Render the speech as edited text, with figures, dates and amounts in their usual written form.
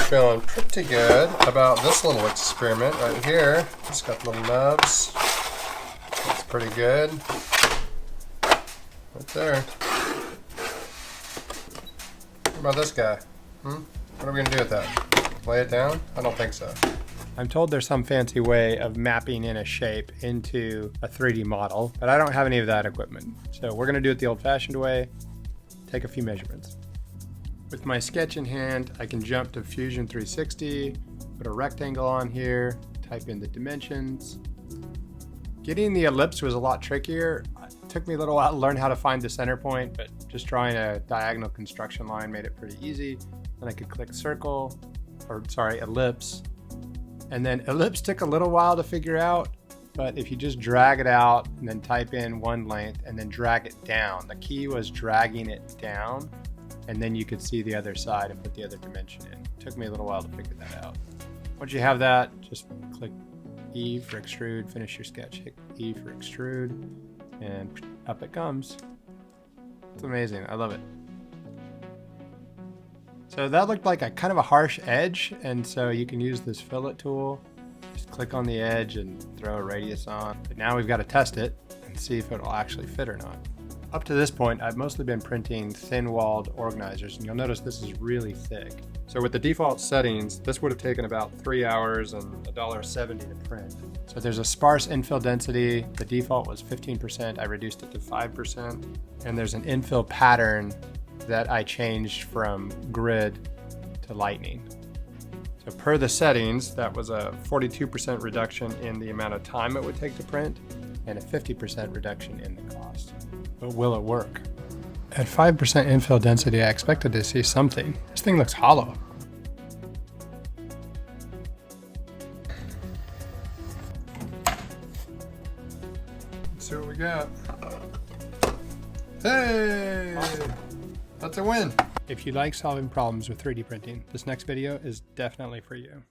feeling pretty good about this little experiment right here. It's got little nubs. That's pretty good. Right there. What about this guy? What are we gonna do with that? Lay it down? I don't think so. I'm told there's some fancy way of mapping in a shape into a 3D model, but I don't have any of that equipment. So we're gonna do it the old-fashioned way, take a few measurements. With my sketch in hand, I can jump to Fusion 360, put a rectangle on here, type in the dimensions. Getting the ellipse was a lot trickier. It took me a little while to learn how to find the center point, but just drawing a diagonal construction line made it pretty easy. Then I could click circle, ellipse. And then ellipse took a little while to figure out, but if you just drag it out and then type in one length and then drag it down, the key was dragging it down, and then you could see the other side and put the other dimension in. It took me a little while to figure that out. Once you have that, just click E for extrude, finish your sketch, hit E for extrude, and up it comes. It's amazing, I love it. So that looked like a kind of a harsh edge, and so you can use this fillet tool. Just click on the edge and throw a radius on. But now we've got to test it and see if it'll actually fit or not. Up to this point, I've mostly been printing thin-walled organizers, and you'll notice this is really thick. So with the default settings, this would have taken about 3 hours and $1.70 to print. So there's a sparse infill density. The default was 15%. I reduced it to 5%. And there's an infill pattern that I changed from grid to lightning. So per the settings, that was a 42% reduction in the amount of time it would take to print and a 50% reduction in the cost. But will it work? At 5% infill density, I expected to see something. This thing looks hollow. Let's see what we got. Hey! Awesome. That's a win. If you like solving problems with 3D printing, this next video is definitely for you.